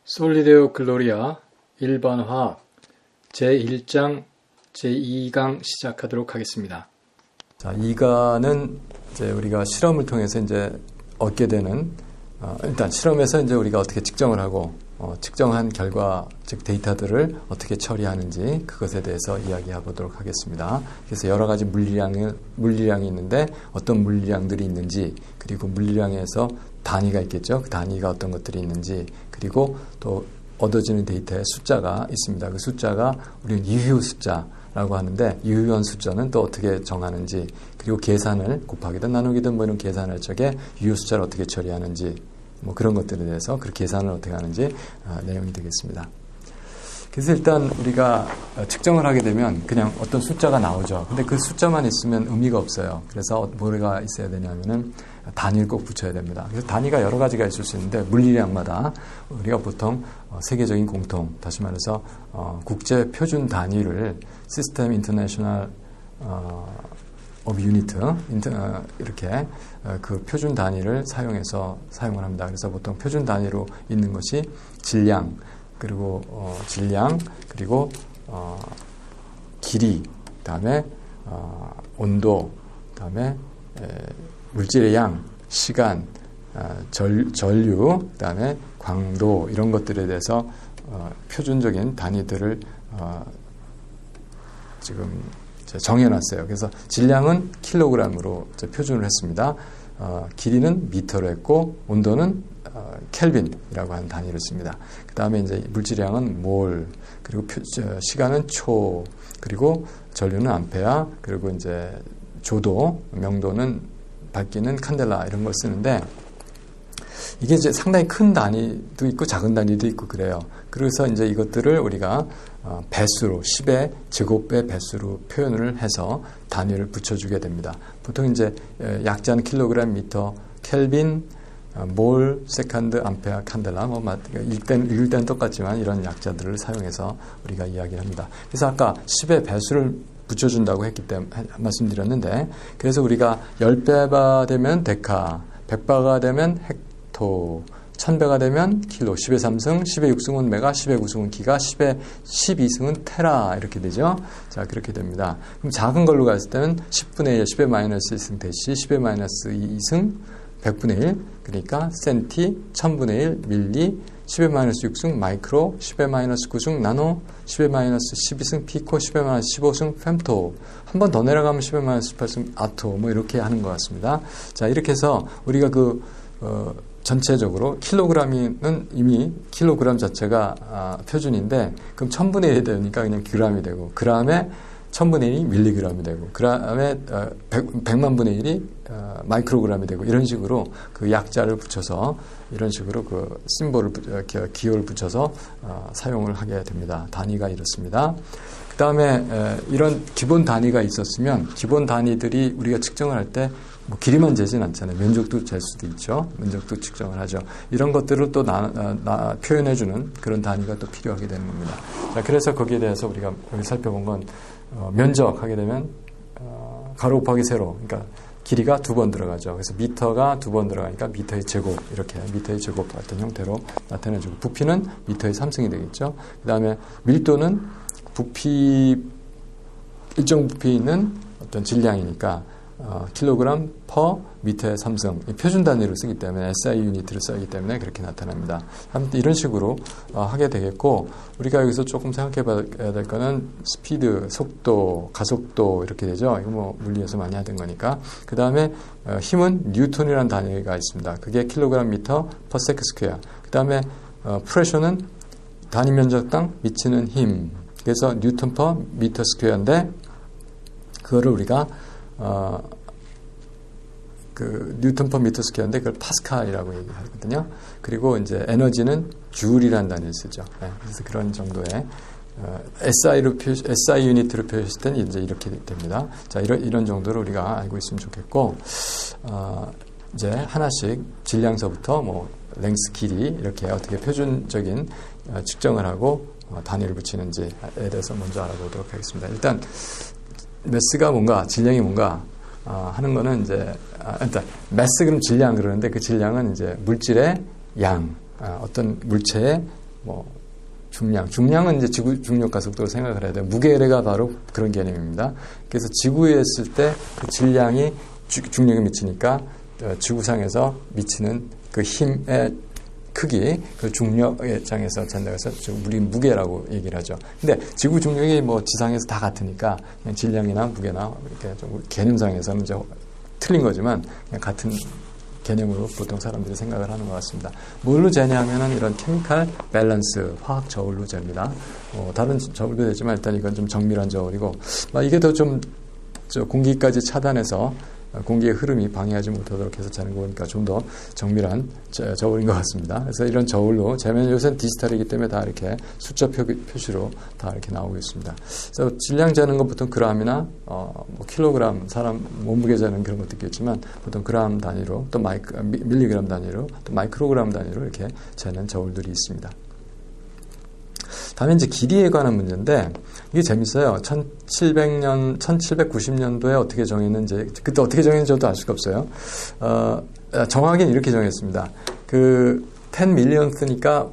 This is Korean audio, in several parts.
솔리데오 글로리아 1번 화학 제1장 제2강 시작하도록 하겠습니다. 자, 2강은 이제 우리가 실험을 통해서 이제 얻게 되는 일단 실험에서 이제 우리가 어떻게 측정을 하고 측정한 결과 즉 데이터들을 어떻게 처리하는지 그것에 대해서 이야기해 보도록 하겠습니다. 그래서 여러 가지 물리량이 있는데 어떤 물리량들이 있는지, 그리고 물리량에서 단위가 있겠죠. 그 단위가 어떤 것들이 있는지, 그리고 또 얻어지는 데이터의 숫자가 있습니다. 그 숫자가 우리는 유효 숫자라고 하는데, 유효한 숫자는 또 어떻게 정하는지, 그리고 계산을 곱하기든 나누기든 뭐 이런 계산을 할 적에 유효 숫자를 어떻게 처리하는지, 뭐 그런 것들에 대해서 그 계산을 어떻게 하는지 내용이 되겠습니다. 그래서 일단 우리가 측정을 하게 되면 그냥 어떤 숫자가 나오죠. 근데 그 숫자만 있으면 의미가 없어요. 그래서 뭐가 있어야 되냐면은 단위를 꼭 붙여야 됩니다. 그래서 단위가 여러 가지가 있을 수 있는데, 물리량마다 우리가 보통 세계적인 공통, 다시 말해서 국제 표준 단위를 시스템 인터내셔널 of unit 이렇게 그 표준 단위를 사용을 합니다. 그래서 보통 표준 단위로 있는 것이 질량, 그리고 질량, 그리고 길이, 그다음에 온도, 그다음에 물질의 양, 시간, 전류, 그다음에 광도, 이런 것들에 대해서 표준적인 단위들을 지금 정해놨어요. 그래서 질량은 킬로그램으로 표준을 했습니다. 길이는 미터로 했고, 온도는 켈빈이라고 하는 단위를 씁니다. 그 다음에 이제 물질량은 몰, 그리고 시간은 초, 그리고 전류는 암페어, 그리고 이제 조도, 명도는 밝기는 칸델라, 이런 걸 쓰는데, 이게 이제 상당히 큰 단위도 있고 작은 단위도 있고 그래요. 그래서 이제 이것들을 우리가 배수로, 10의 제곱배 배수로 표현을 해서 단위를 붙여주게 됩니다. 보통 이제 약자는 킬로그램, 미터, 켈빈, 몰, 세컨드, 암페어, 칸델라, 뭐 읽을 때는 똑같지만 이런 약자들을 사용해서 우리가 이야기를 합니다. 그래서 아까 10의 배수를 붙여준다고 했기 때문에 말씀드렸는데, 그래서 우리가 10배가 되면 데카, 100배가 되면 헥토, 1000배가 되면 킬로, 10의 3승, 10의 6승은 메가, 10의 9승은 기가, 10의 12승은 테라, 이렇게 되죠. 자, 그렇게 됩니다. 그럼 작은 걸로 갔을 때는 10분의 1, 10의 마이너스 1승 대시, 10의 마이너스 2승, 100분의 1, 그러니까 센티, 1000분의 1, 밀리, 10의 마이너스 6승 마이크로, 10의 마이너스 9승 나노, 10의 마이너스 12승 피코, 10의 마이너스 15승 fem토, 한 번 더 내려가면 10의 마이너스 18승 아토, 뭐 이렇게 하는 것 같습니다. 자, 이렇게 해서 우리가 전체적으로 킬로그램은 이미 킬로그램 자체가 표준인데, 그럼 1000분의 1이 되니까 그냥 그램이 되고, 그램에 1000분의 1이 밀리그램이 되고, 그램에 100만 분의 1이 마이크로그램이 되고, 이런 식으로 그 약자를 붙여서 이런 식으로 그 심볼을 기호를 붙여서 사용을 하게 됩니다. 단위가 이렇습니다. 그 다음에 이런 기본 단위가 있었으면, 기본 단위들이 우리가 측정을 할 때 뭐 길이만 재진 않잖아요. 면적도 잴 수도 있죠. 면적도 측정을 하죠. 이런 것들을 또 표현해주는 그런 단위가 또 필요하게 되는 겁니다. 자, 그래서 거기에 대해서 우리가 여기 살펴본 건 면적 하게 되면 가로 곱하기 세로, 그러니까 길이가 2번 들어가죠. 그래서 미터가 2번 들어가니까 미터의 제곱, 이렇게 미터의 제곱 같은 형태로 나타내주고, 부피는 미터의 3승이 되겠죠. 그 다음에 밀도는 일정 부피 있는 어떤 질량이니까 킬로그램 퍼 미터의 3승, 표준 단위로 쓰기 때문에 SI 유니트를 쓰기 때문에 그렇게 나타납니다. 아무튼 이런 식으로 하게 되겠고, 우리가 여기서 조금 생각해 봐야 될 거는 스피드, 속도, 가속도, 이렇게 되죠. 이거 뭐 물리에서 많이 하던 거니까. 그 다음에 힘은 뉴턴이라는 단위가 있습니다. 그게 킬로그램 미터 퍼 세컨드 스퀘어. 그 다음에 프레셔는 단위 면적당 미치는 힘, 그래서 뉴턴 퍼 미터 스퀘어인데, 그거를 우리가 뉴턴 퍼 미터 스퀘어인데 그걸 파스칼이라고 얘기하거든요. 그리고 이제 에너지는 줄이라는 단위를 쓰죠. 네, 그래서 그런 정도의 SI 유니트로 표시할 때는 이제 이렇게 됩니다. 자, 이런 정도로 우리가 알고 있으면 좋겠고, 이제 하나씩 질량서부터 뭐 랭스, 길이, 이렇게 어떻게 표준적인 측정을 하고 단위를 붙이는지에 대해서 먼저 알아보도록 하겠습니다. 일단 매스가 뭔가, 질량이 뭔가 하는 거는 이제 일단 매스 그럼 질량 그러는데, 그 질량은 이제 물질의 양, 어떤 물체의 뭐 중량은 이제 지구 중력 가속도를 생각을 해야 돼요. 무게가 바로 그런 개념입니다. 그래서 지구에 있을 때 그 질량이 중력에 미치니까 지구상에서 미치는 그 힘의 크기, 그 중력의 장에서 전달해서 우리 무게라고 얘기를 하죠. 근데 지구 중력이 뭐 지상에서 다 같으니까 그냥 질량이나 무게나 이렇게 좀 개념상에서는 이제 틀린 거지만 그냥 같은 개념으로 보통 사람들이 생각을 하는 것 같습니다. 뭘로 재냐면은 이런 케미칼 밸런스, 화학 저울로 잽니다. 다른 저울도 되지만 일단 이건 좀 정밀한 저울이고, 이게 더 좀 공기까지 차단해서 공기의 흐름이 방해하지 못하도록 해서 재는 거 보니까 좀 더 정밀한 저울인 것 같습니다. 그래서 이런 저울로 재면 요새는 디지털이기 때문에 다 이렇게 숫자 표시로 다 이렇게 나오고 있습니다. 그래서 질량 재는 건 보통 그램이나 뭐 킬로그램, 사람 몸무게 재는 그런 것도 있겠지만 보통 그램 단위로 또 밀리그램 단위로 또 마이크로그램 단위로 이렇게 재는 저울들이 있습니다. 다음에 이제 길이에 관한 문제인데, 이게 재밌어요. 1790년도에 어떻게 정했는지, 그때 어떻게 정했는지 저도 알 수가 없어요. 정확히는 이렇게 정했습니다. 10 millionth니까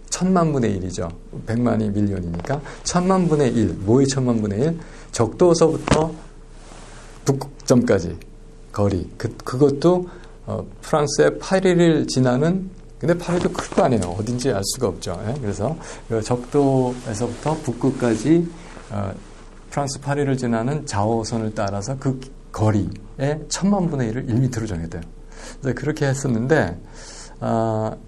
1000만 분의 1이죠. 100만이 밀리언이니까. 1000만 분의 1. 뭐의 1000만 분의 1? 적도서부터 북극점까지 거리. 그것도 프랑스의 파리를 지나는, 근데 파리도 클 거 아니에요. 어딘지 알 수가 없죠. 그래서 적도에서부터 북극까지 프랑스 파리를 지나는 자오선을 따라서 그 거리의 1000만 분의 1을 1m로 정했대요. 그래서 그렇게 했었는데,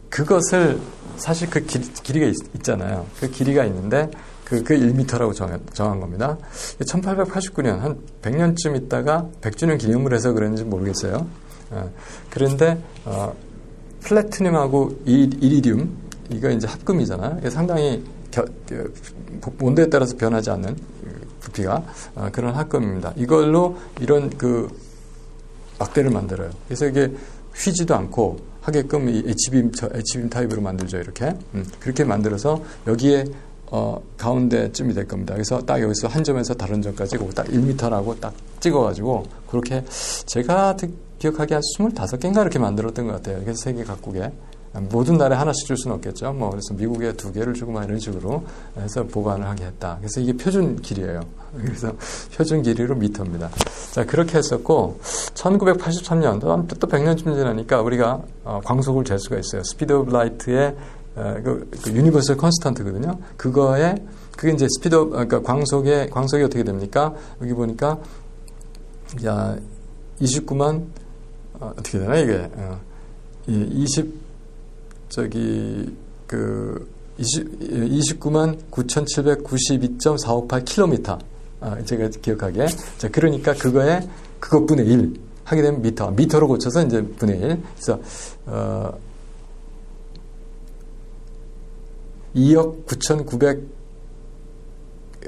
그것을 사실 그 길이가 있잖아요. 그 길이가 있는데 그 1m라고 정한 겁니다. 1889년 한 100년쯤 있다가 100주년 기념을 해서 그런지 모르겠어요. 그런데 플래티늄하고 이리듐, 이거 이제 합금이잖아요. 상당히 온도에 따라서 변하지 않는 부피가 그런 합금입니다. 이걸로 이런 그 막대를 만들어요. 그래서 이게 휘지도 않고 하게끔 이 H빔 타입으로 만들죠. 이렇게 그렇게 만들어서 여기에 가운데쯤이 될 겁니다. 그래서 딱 여기서 한 점에서 다른 점까지 딱 1m라고 딱 찍어가지고 그렇게 제가 기억하기에 한 25개인가 이렇게 만들었던 것 같아요. 그래서 세계 각국에 모든 나라에 하나씩 줄 수는 없겠죠. 그래서 미국에 2개를 주고 이런 식으로 해서 보관을 하게 했다. 그래서 이게 표준 길이에요. 그래서 표준 길이로 미터입니다. 자, 그렇게 했었고 1983년 또 100년쯤 지나니까 우리가 광속을 잴 수가 있어요. 스피드 오브 라이트의 그 유니버설 컨스턴트거든요. 그게 이제 스피드 오브, 그러니까 광속이 어떻게 됩니까? 여기 보니까 29만 어떻게 되나 이게 29만 9,792.458 킬로미터. 제가 기억하기에. 자, 그러니까 그것분의 1 하게 되면 미터로 고쳐서 이제 분의 1. 그래서 2억 9,900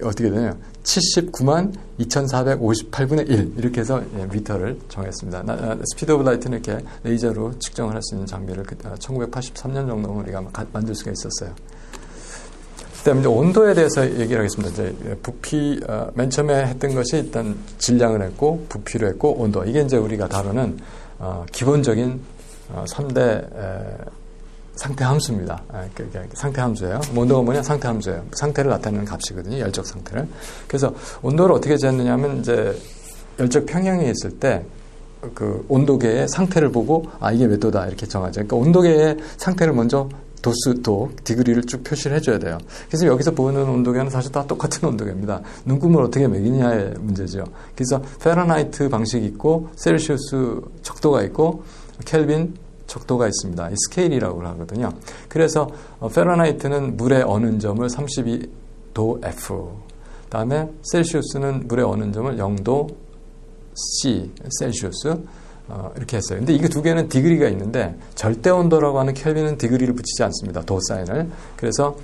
어떻게 되나요? 79만 2,458분의 1 이렇게 해서 미터를 정했습니다. 스피드 오브 라이트는 이렇게 레이저로 측정을 할 수 있는 장비를 1983년 정도면 우리가 만들 수가 있었어요. 그다음에 이제 온도에 대해서 얘기를 하겠습니다. 이제 부피 맨 처음에 했던 것이 일단 질량을 했고 부피로 했고 온도. 이게 이제 우리가 다루는 기본적인 3대 상태 함수입니다. 상태 함수예요. 온도가 뭐냐? 상태 함수예요. 상태를 나타내는 값이거든요. 열적 상태를. 그래서 온도를 어떻게 재느냐면 이제 열적 평형에 있을 때 그 온도계의 상태를 보고 이게 몇 도다 이렇게 정하죠. 그러니까 온도계의 상태를 먼저 디그리를 쭉 표시를 해줘야 돼요. 그래서 여기서 보는 온도계는 사실 다 똑같은 온도계입니다. 눈금을 어떻게 매기냐의 문제죠. 그래서 페라나이트 방식이 있고 셀시우스 척도가 있고 켈빈 척도가 있습니다. 이 스케일이라고 하거든요. 그래서 페라나이트는 물의 어는 점을 32도 F, 다음에 셀시우스는 물의 어는 점을 0도 C 셀시우스 이렇게 했어요. 근데 이게 두 개는 디그리가 있는데 절대 온도라고 하는 켈빈은 디그리를 붙이지 않습니다. 도 사인을. 그래서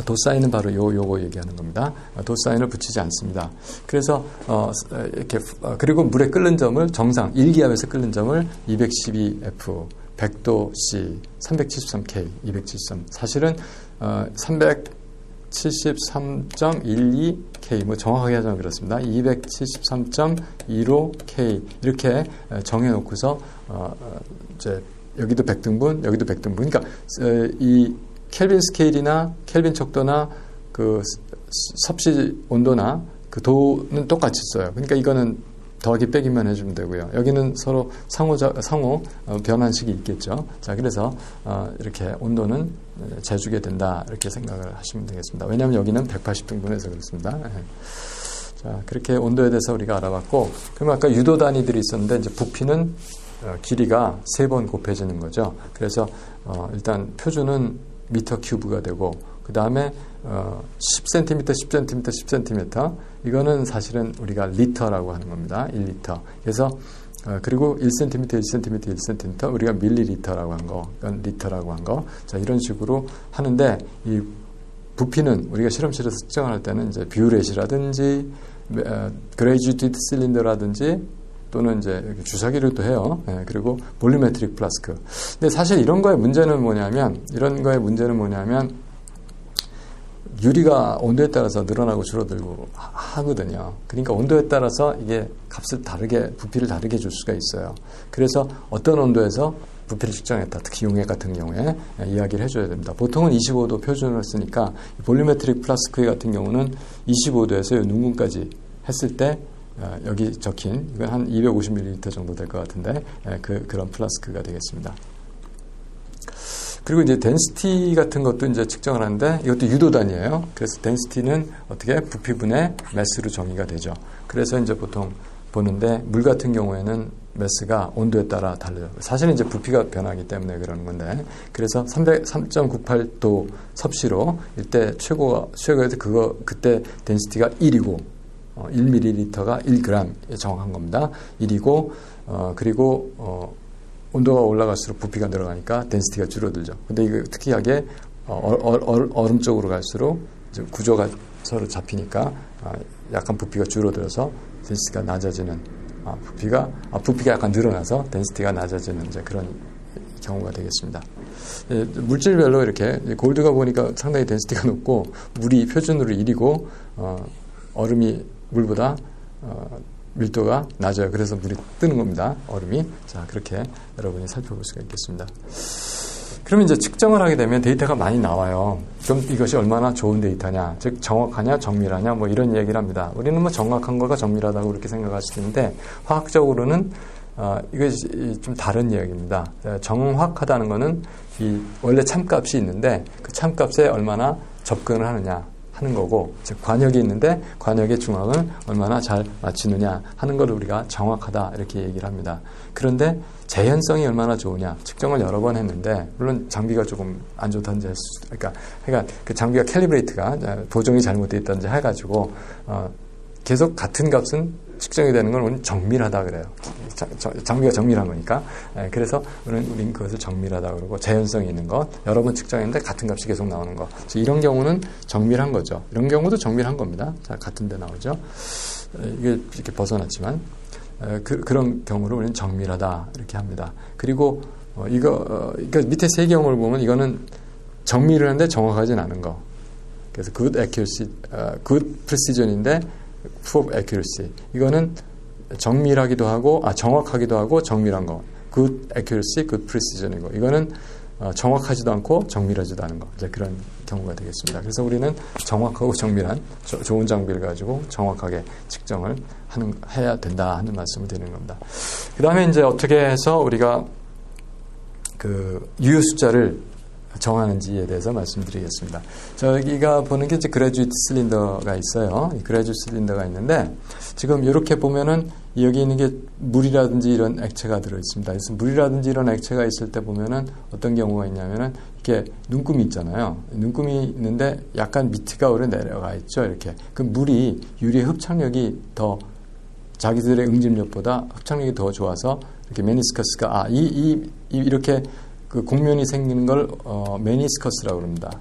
도 사인은 바로 요거 얘기하는 겁니다. 도 사인을 붙이지 않습니다. 그래서 이렇게 그리고 물에 끓는 점을 정상 1기압에서 끓는 점을 212F, 100도 C, 373K, 273. 사실은 373.12K 뭐 정확하게 하자면 그렇습니다. 273.15K 이렇게 정해놓고서 이제 여기도 100등분, 여기도 100등분. 그러니까 이 켈빈 스케일이나 켈빈 척도나 그 섭씨 온도나 그 도는 똑같이 써요. 그러니까 이거는 더하기 빼기만 해주면 되고요. 여기는 서로 상호 변환식이 있겠죠. 자, 그래서 이렇게 온도는 재주게 된다 이렇게 생각을 하시면 되겠습니다. 왜냐하면 여기는 180등분해서 그렇습니다. 자, 그렇게 온도에 대해서 우리가 알아봤고, 그럼 아까 유도 단위들이 있었는데 이제 부피는 길이가 3번 곱해지는 거죠. 그래서 일단 표준은 미터 큐브가 되고, 그 다음에 10cm, 10cm, 10cm 이거는 사실은 우리가 리터라고 하는 겁니다. 1리터. 그래서 그리고 1cm, 1cm, 1cm 우리가 밀리리터라고 한 거, 이건 리터라고 한 거. 자, 이런 식으로 하는데 이 부피는 우리가 실험실에서 측정할 때는 이제 뷰렛이라든지 그레이주티드 실린더라든지 또는 이제 주사기로도 해요. 네, 그리고 볼리메트릭 플라스크. 근데 사실 이런 거의 문제는 뭐냐면 유리가 온도에 따라서 늘어나고 줄어들고 하거든요. 그러니까 온도에 따라서 이게 부피를 다르게 줄 수가 있어요. 그래서 어떤 온도에서 부피를 측정했다. 특히 용액 같은 경우에 이야기를 해줘야 됩니다. 보통은 25도 표준을 쓰니까 볼리메트릭 플라스크 같은 경우는 25도에서 눈금까지 했을 때 여기 적힌 이건 한 250ml 정도 될 것 같은데 그런 플라스크가 되겠습니다. 그리고 이제 덴시티 같은 것도 이제 측정을 하는데 이것도 유도 단위예요. 그래서 덴시티는 어떻게 부피분의 매스로 정의가 되죠. 그래서 이제 보통 보는데 물 같은 경우에는 매스가 온도에 따라 달라요. 사실은 이제 부피가 변하기 때문에 그러는 건데 그래서 3.98도 섭씨로 이때 최고에서 그때 덴시티가 1이고 1ml가 1g 정확한 겁니다. 1이고 그리고 온도가 올라갈수록 부피가 늘어가니까 덴시티가 줄어들죠. 근데 이거 특이하게 얼음 쪽으로 갈수록 이제 구조가 서로 잡히니까 약간 부피가 줄어들어서 덴시티가 낮아지는 부피가 약간 늘어나서 덴시티가 낮아지는 이제 그런 경우가 되겠습니다. 물질별로 이렇게 골드가 보니까 상당히 덴시티가 높고 물이 표준으로 1이고 얼음이 물보다 밀도가 낮아요. 그래서 물이 뜨는 겁니다. 얼음이. 자, 그렇게 여러분이 살펴볼 수가 있겠습니다. 그러면 이제 측정을 하게 되면 데이터가 많이 나와요. 그럼 이것이 얼마나 좋은 데이터냐, 즉 정확하냐, 정밀하냐, 뭐 이런 얘기를 합니다. 우리는 뭐 정확한 거가 정밀하다고 그렇게 생각할 수 있는데 화학적으로는 이것이 좀 다른 이야기입니다. 정확하다는 거는 원래 참값이 있는데 그 참값에 얼마나 접근을 하느냐 하는 거고, 즉 관역이 있는데 관역의 중앙을 얼마나 잘 맞추느냐 하는 걸 우리가 정확하다 이렇게 얘기를 합니다. 그런데 재현성이 얼마나 좋으냐, 측정을 여러 번 했는데 물론 장비가 조금 안 좋다든지 그러니까 그 장비가 캘리브레이트가 보정이 잘못되어 있다든지 해가지고 계속 같은 값은 측정이 되는 건 우리는 정밀하다 그래요. 장비가 정밀한 거니까. 그래서 우리는 그것을 정밀하다 그러고, 재현성이 있는 것, 여러 번 측정했는데 같은 값이 계속 나오는 것. 이런 경우는 정밀한 거죠. 이런 경우도 정밀한 겁니다. 자, 같은 데 나오죠. 이게 이렇게 벗어났지만, 그런 경우를 우리는 정밀하다 이렇게 합니다. 그리고 그러니까 밑에 세 경우를 보면 이거는 정밀을 하는데 정확하진 않은 거. 그래서 good accuracy, good precision인데 poor accuracy. 이거는 정밀하기도 하고, 정확하기도 하고 정밀한 거. good accuracy, good precision이고, 이거는 정확하지도 않고 정밀하지도 않은 거. 이제 그런 경우가 되겠습니다. 그래서 우리는 정확하고 정밀한 좋은 장비를 가지고 정확하게 측정을 해야 된다 하는 말씀을 드리는 겁니다. 그 다음에 이제 어떻게 해서 우리가 그 유효 숫자를 정하는지에 대해서 말씀드리겠습니다. 저기가 보는 게 이제 그레듀이트 실린더가 있어요. 이 그레듀이트 실린더가 있는데 지금 이렇게 보면은 여기 있는 게 물이라든지 이런 액체가 들어 있습니다. 그래서 물이라든지 이런 액체가 있을 때 보면은 어떤 경우가 있냐면은 이렇게 눈금이 있잖아요. 눈금이 있는데 약간 밑에가 오래 내려가 있죠. 이렇게 그 물이 유리의 흡착력이 더 자기들의 응집력보다 흡착력이 더 좋아서 이렇게 메니스커스가 이렇게 그 곡면이 생기는 걸 메니스커스라고 합니다.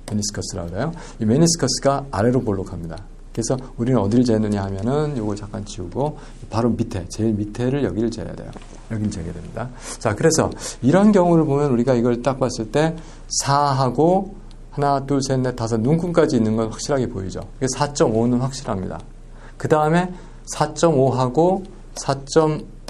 메니스커스라고 해요. 이 메니스커스가 아래로 볼록합니다. 그래서 우리는 어디를 재느냐 하면은 요걸 잠깐 지우고 바로 밑에, 제일 밑에를 여기를 재야 돼요. 여기를 재게 됩니다. 자, 그래서 이런 경우를 보면 우리가 이걸 딱 봤을 때 4하고 하나, 둘, 셋, 넷, 다섯 눈금까지 있는 건 확실하게 보이죠. 그래서 4.5는 확실합니다. 그 다음에 4.5하고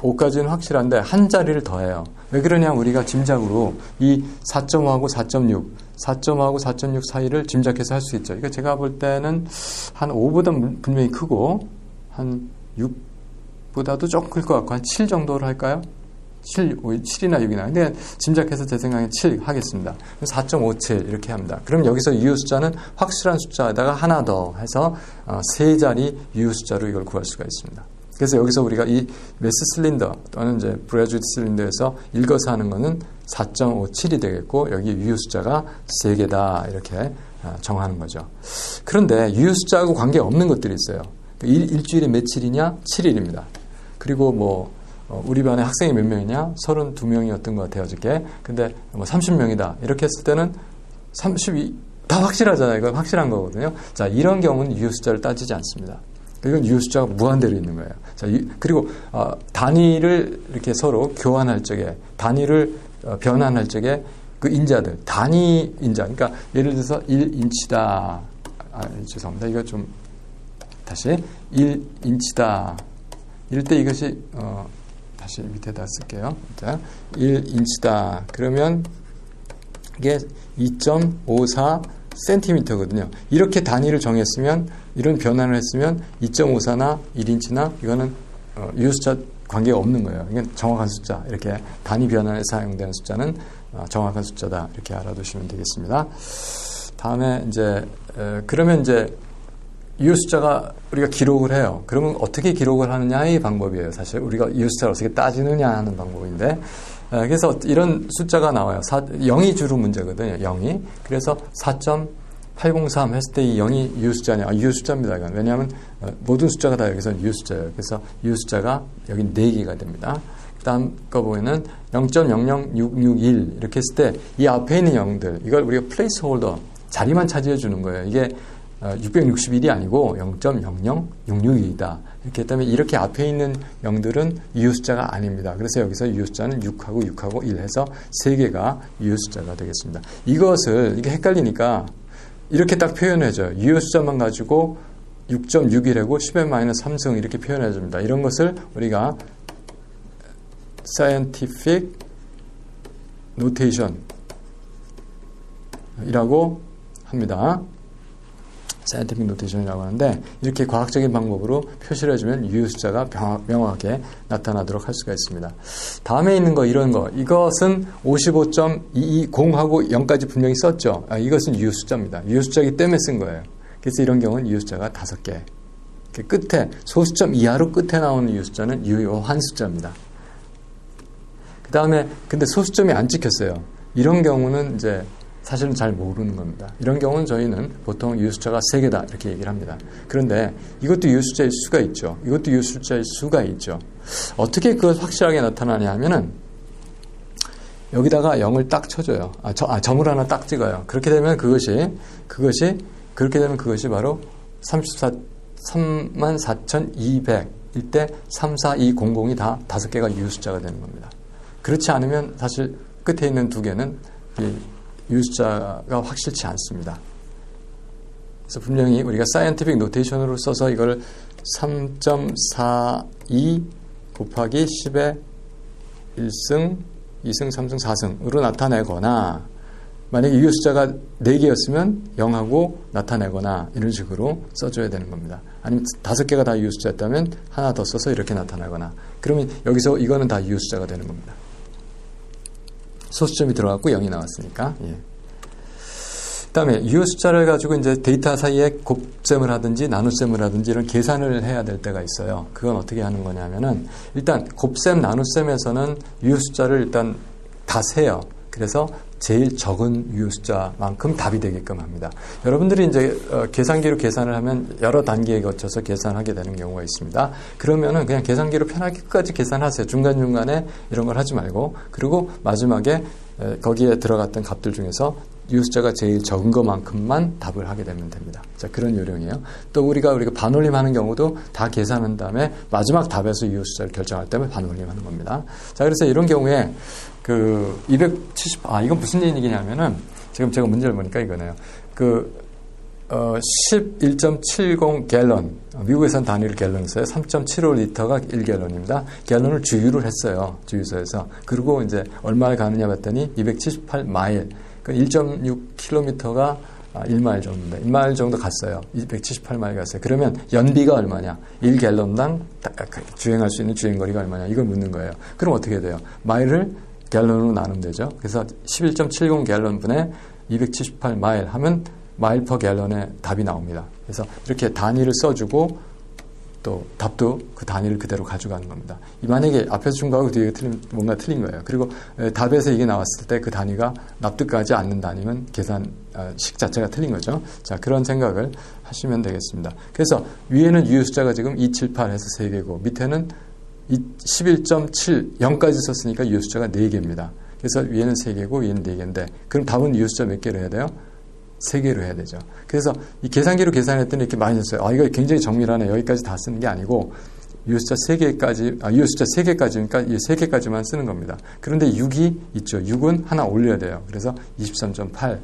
5까지는 확실한데 한 자리를 더해요. 왜 그러냐면 우리가 짐작으로 이 4.5하고 4.6, 4.5하고 4.6 사이를 짐작해서 할 수 있죠. 그러니까 제가 볼 때는 한 5보다 분명히 크고 한 6보다도 조금 클 것 같고 한 7 정도로 할까요? 7이나 6이나. 근데 짐작해서 제 생각엔 7 하겠습니다. 4.57 이렇게 합니다. 그럼 여기서 유효 숫자는 확실한 숫자에다가 하나 더 해서 세 자리 유효 숫자로 이걸 구할 수가 있습니다. 그래서 여기서 우리가 이 메스 실린더 또는 이제 브래주드 실린더에서 읽어서 하는 거는 4.57이 되겠고 여기 유효 숫자가 3개다 이렇게 정하는 거죠. 그런데 유효 숫자하고 관계없는 것들이 있어요. 일주일이 며칠이냐? 7일입니다. 그리고 뭐 우리 반에 학생이 몇 명이냐? 32명이었던 것 같아요, 어저께. 근데 뭐 30명이다. 이렇게 했을 때는 32, 다 확실하잖아요. 이건 확실한 거거든요. 자, 이런 경우는 유효 숫자를 따지지 않습니다. 이건 유효 숫자가 무한대로 있는 거예요. 자, 그리고 단위를 이렇게 서로 교환할 적에, 단위를 변환할 적에 그 인자들, 단위 인자. 그러니까 예를 들어서 1인치다. 죄송합니다. 이거 좀 다시 1인치다. 이럴 때 이것이 다시 밑에다 쓸게요. 자, 1인치다. 그러면 이게 2.54cm거든요. 이렇게 단위를 정했으면, 이런 변환을 했으면 2.54나 1인치나 이거는 유효숫자 관계가 없는 거예요. 이건 정확한 숫자. 이렇게 단위 변환에 사용되는 숫자는 정확한 숫자다. 이렇게 알아두시면 되겠습니다. 다음에 이제 그러면 이제 유효 숫자가 우리가 기록을 해요. 그러면 어떻게 기록을 하느냐의 방법이에요. 사실 우리가 유효 숫자를 어떻게 따지느냐 하는 방법인데, 그래서 이런 숫자가 나와요. 0이 주로 문제거든요. 0이. 그래서 4.803 했을 때 이 0이 유효 숫자냐? 유효 숫자입니다. 이건. 왜냐하면 모든 숫자가 다 여기서 유효 숫자예요. 그래서 유효 숫자가 여기 4개가 됩니다. 그 다음 거 보면은 0.00661 이렇게 했을 때 이 앞에 있는 0들, 이걸 우리가 플레이스 홀더, 자리만 차지해 주는 거예요. 이게 661이 아니고 0.00662이다. 이렇기 때문에 이렇게 앞에 있는 0들은 유효 숫자가 아닙니다. 그래서 여기서 유효 숫자는 6하고 1 해서 3개가 유효 숫자가 되겠습니다. 이것을, 이게 헷갈리니까 이렇게 딱 표현해줘요. 유효 숫자만 가지고 6.61하고 10n-3승 이렇게 표현해줍니다. 이런 것을 우리가 scientific notation 이라고 합니다. 사이언티픽 노테이션이라고 하는데, 이렇게 과학적인 방법으로 표시를 해주면 유효 숫자가 명확하게 나타나도록 할 수가 있습니다. 다음에 있는 거, 이런 거, 이것은 55.220하고 0까지 분명히 썼죠. 이것은 유효 숫자입니다. 유효 숫자이기 때문에 쓴 거예요. 그래서 이런 경우는 유효 숫자가 5개. 끝에 소수점 이하로 끝에 나오는 유효 숫자는 유효한 숫자입니다. 그 다음에 근데 소수점이 안 찍혔어요. 이런 경우는 이제 사실은 잘 모르는 겁니다. 이런 경우는 저희는 보통 유효 숫자가 3개다 이렇게 얘기를 합니다. 그런데 이것도 유효 숫자일 수가 있죠. 이것도 유효 숫자일 수가 있죠. 어떻게 그걸 확실하게 나타나냐 하면은 여기다가 0을 딱 쳐줘요. 점을 하나 딱 찍어요. 그렇게 되면 그것이 바로 34,200일 때 34200이 다 5개가 유효 숫자가 되는 겁니다. 그렇지 않으면 사실 끝에 있는 2개는 유효 숫자가 확실치 않습니다. 그래서 분명히 우리가 사이언티픽 노테이션으로 써서 이걸 3.42 곱하기 10의 1승, 2승, 3승, 4승으로 나타내거나, 만약에 유효 숫자가 4개였으면 0하고 나타내거나 이런 식으로 써줘야 되는 겁니다. 아니면 5개가 다 유효 숫자였다면 하나 더 써서 이렇게 나타나거나, 그러면 여기서 이거는 다 유효 숫자가 되는 겁니다. 소수점이 들어갔고 0이 나왔으니까. 예. 그다음에 유효 숫자를 가지고 이제 데이터 사이에 곱셈을 하든지 나눗셈을 하든지 이런 계산을 해야 될 때가 있어요. 그건 어떻게 하는 거냐면은 일단 곱셈 나눗셈에서는 유효 숫자를 일단 다 세요. 그래서 제일 적은 유효 숫자만큼 답이 되게끔 합니다. 여러분들이 이제 계산기로 계산을 하면 여러 단계에 거쳐서 계산하게 되는 경우가 있습니다. 그러면은 그냥 계산기로 편하게 끝까지 계산하세요. 중간중간에 이런 걸 하지 말고. 그리고 마지막에 거기에 들어갔던 값들 중에서 유효 숫자가 제일 적은 것만큼만 답을 하게 되면 됩니다. 자, 그런 요령이에요. 또 우리가 반올림하는 경우도 다 계산한 다음에 마지막 답에서 유효 숫자를 결정할 때면 반올림하는 겁니다. 자, 그래서 이런 경우에 이건 무슨 얘기냐면은 지금 제가 문제를 보니까 이거네요. 11.70 갤런, 미국에서는 단위를 갤런을 써요. 3.75리터가 1갤런입니다. 갤런을 주유를 했어요. 주유소에서. 그리고 이제 얼마에 가느냐 봤더니 278마일, 그러니까 1.6km가 1마일 정도인데 1마일 정도 갔어요. 278마일 갔어요. 그러면 연비가 얼마냐? 1갤런당 주행할 수 있는 주행거리가 얼마냐? 이걸 묻는 거예요. 그럼 어떻게 돼요? 마일을 갤런으로 나누면 되죠. 그래서 11.70 갤런 분에 278마일 하면 마일 퍼 갤런의 답이 나옵니다. 그래서 이렇게 단위를 써주고 또 답도 그 단위를 그대로 가져가는 겁니다. 만약에 앞에서 준 거하고 뒤에 뭔가 틀린 거예요. 그리고 답에서 이게 나왔을 때 그 단위가 납득하지 않는 단위면 계산식 자체가 틀린 거죠. 자, 그런 생각을 하시면 되겠습니다. 그래서 위에는 유효 숫자가 지금 278 해서 3개고 밑에는 11.7 0까지 썼으니까 유효 숫자가 4개입니다. 그래서 위에는 3개고 위에는 4개인데 그럼 답은 유효 숫자 몇 개로 해야 돼요? 3개로 해야 되죠. 그래서 이 계산기로 계산했더니 이렇게 많이 썼어요. 아, 이거 굉장히 정밀하네. 여기까지 다 쓰는 게 아니고 유효숫자 3개까지, 유효숫자 3개까지니까 이 3개까지만 쓰는 겁니다. 그런데 6이 있죠. 6은 하나 올려야 돼요. 그래서 23.8.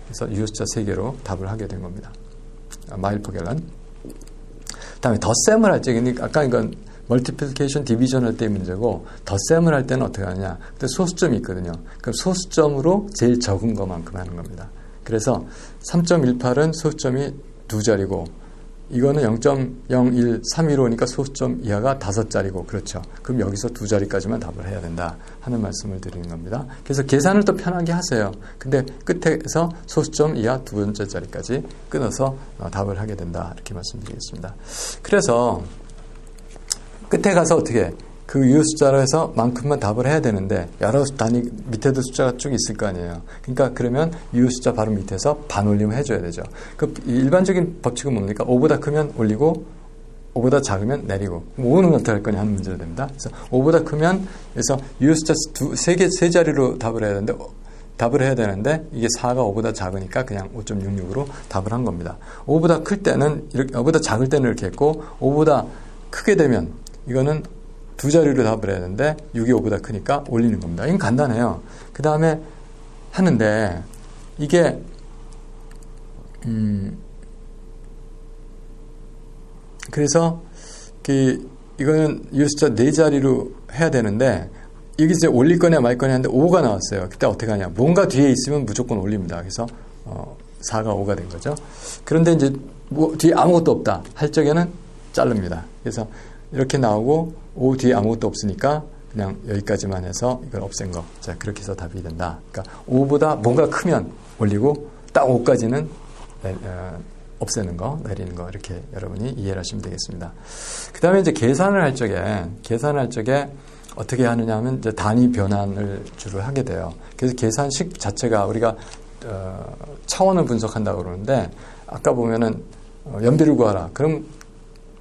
그래서 유효숫자 3개로 답을 하게 된 겁니다. 마일 퍼 갤런. 다음에 덧셈을 할 때, 아까 이건 멀티플리케이션 디비전 할 때의 문제고 덧셈을 할 때는 어떻게 하느냐. 그때 소수점이 있거든요. 그럼 소수점으로 제일 적은 것만큼 하는 겁니다. 그래서 3.18은 소수점이 2자리고 이거는 0.01315니까 소수점 이하가 5자리고 그렇죠. 그럼 여기서 2자리까지만 답을 해야 된다 하는 말씀을 드리는 겁니다. 그래서 계산을 또 편하게 하세요. 근데 끝에서 소수점 이하 2번째 자리까지 끊어서 답을 하게 된다 이렇게 말씀드리겠습니다. 그래서 끝에 가서 어떻게 그 유효 숫자로 해서 만큼만 답을 해야 되는데 여러 단위 밑에도 숫자가 쭉 있을 거 아니에요. 그러니까 그러면 유효 숫자 바로 밑에서 반올림 해줘야 되죠. 그 일반적인 법칙은 뭡니까? 5보다 크면 올리고 5보다 작으면 내리고 5는 어떻게 할 거냐 하는 문제가 됩니다. 그래서 5보다 크면 그래서 유효 숫자 세 자리로 답을 해야 되는데 이게 4가 5보다 작으니까 그냥 5.66으로 답을 한 겁니다. 5보다 클 때는 이렇게 5보다 작을 때는 이렇게 했고 5보다 크게 되면 이거는 2자리로 답을 해야 되는데 6이 5보다 크니까 올리는 겁니다. 이건 간단해요. 그 다음에 하는데 이게 그래서 이거는 유효숫자 4자리로 해야 되는데 여기 이제 올릴 거냐 말 거냐 하는데 5가 나왔어요. 그때 어떻게 하냐. 뭔가 뒤에 있으면 무조건 올립니다. 그래서 4가 5가 된 거죠. 그런데 이제 뒤에 아무것도 없다 할 적에는 자릅니다. 그래서 이렇게 나오고 5 뒤에 아무것도 없으니까 그냥 여기까지만 해서 이걸 없앤 거. 자, 그렇게 해서 답이 된다. 그러니까 5보다 뭔가 크면 올리고 딱 5까지는 없애는 거, 내리는 거 이렇게 여러분이 이해를 하시면 되겠습니다. 그 다음에 이제 계산을 할 적에 어떻게 하느냐 하면 이제 단위 변환을 주로 하게 돼요. 그래서 계산식 자체가 우리가 차원을 분석한다고 그러는데 아까 보면은 연비를 구하라. 그럼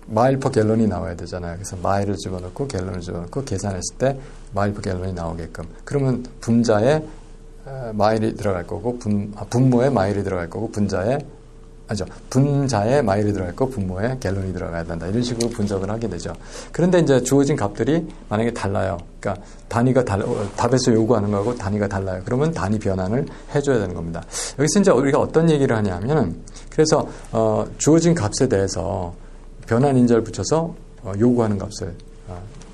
마일 퍼 갤런이 나와야 되잖아요. 그래서 마일을 집어넣고 갤런을 집어넣고 계산했을 때 마일 퍼 갤런이 나오게끔. 그러면 분자에 마일이 들어갈 거고 분모에 마일이 들어갈 거고 분자에 마일이 들어갈 거고 분모에 갤런이 들어가야 된다. 이런 식으로 분석을 하게 되죠. 그런데 이제 주어진 값들이 만약에 달라요. 그러니까 단위가 답에서 요구하는 거하고 단위가 달라요. 그러면 단위 변환을 해줘야 되는 겁니다. 여기서 이제 우리가 어떤 얘기를 하냐면은 그래서 주어진 값에 대해서 변환 인자를 붙여서 요구하는 값을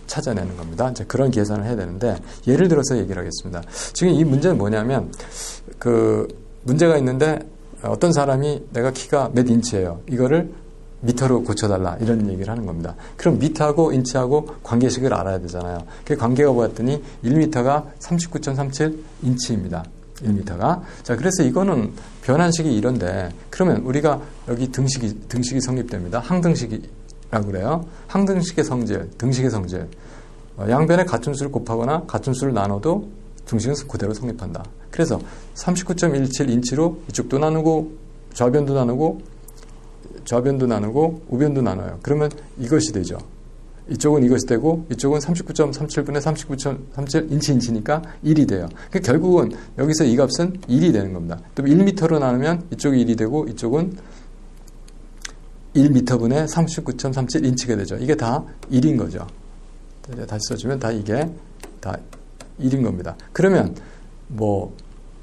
찾아내는 겁니다. 이제 그런 계산을 해야 되는데 예를 들어서 얘기를 하겠습니다. 지금 이 문제는 뭐냐면 그 문제가 있는데 어떤 사람이 내가 키가 몇 인치예요. 이거를 미터로 고쳐달라 이런 얘기를 하는 겁니다. 그럼 미터하고 인치하고 관계식을 알아야 되잖아요. 그 관계가 보았더니 1미터가 39.37인치입니다. 1미터가. 자, 그래서 이거는 변환식이 이런데 그러면 우리가 여기 등식이 성립됩니다. 항등식이라고 그래요. 항등식의 성질, 등식의 성질. 양변에 같은 수를 곱하거나 같은 수를 나눠도 등식은 그대로 성립한다. 그래서 39.17인치로 이쪽도 나누고 좌변도 나누고 우변도 나눠요. 그러면 이것이 되죠. 이쪽은 이것이 되고 이쪽은 39.37분의 39.37인치니까 1이 돼요. 그러니까 결국은 여기서 이 값은 1이 되는 겁니다. 또 1m로 나누면 이쪽이 1이 되고 이쪽은 1m분의 39.37인치가 되죠. 이게 다 1인 거죠. 다시 써주면 다 이게 다 1인 겁니다. 그러면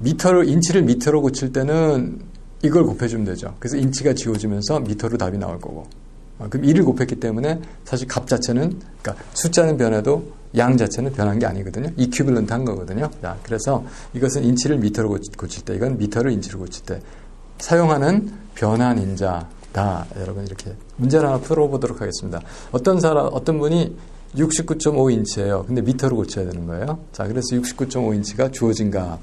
인치를 미터로 고칠 때는 이걸 곱해주면 되죠. 그래서 인치가 지워지면서 미터로 답이 나올 거고. 그럼 1을 곱했기 때문에 사실 값 자체는, 그러니까 숫자는 변해도 양 자체는 변한 게 아니거든요. 이퀴블런트 한 거거든요. 자, 그래서 이것은 인치를 미터로 고칠 때, 이건 미터를 인치로 고칠 때 사용하는 변환 인자다. 여러분 이렇게 문제를 하나 풀어보도록 하겠습니다. 어떤 분이 69.5인치예요. 근데 미터로 고쳐야 되는 거예요. 자, 그래서 69.5인치가 주어진 값,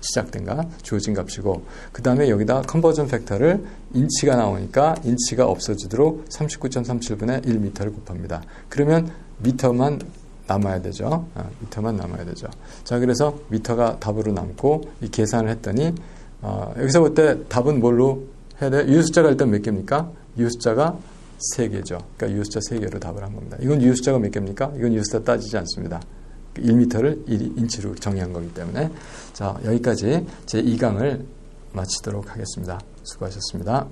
시작된 값, 주어진 값이고, 그 다음에 여기다 컨버전 팩터를 인치가 나오니까 인치가 없어지도록 39.37분의 1미터를 곱합니다. 그러면 미터만 남아야 되죠. 미터만 남아야 되죠. 자, 그래서 미터가 답으로 남고, 이 계산을 했더니, 여기서 볼 때 답은 뭘로 해야 돼요? 유효숫자가 일단 몇 개입니까? 유효숫자가 3개죠. 그러니까 유효숫자 3개로 답을 한 겁니다. 이건 유효숫자가 몇 개입니까? 이건 유효숫자 따지지 않습니다. 1m를 1인치로 정의한 거기 때문에. 자, 여기까지 제 2강을 마치도록 하겠습니다. 수고하셨습니다.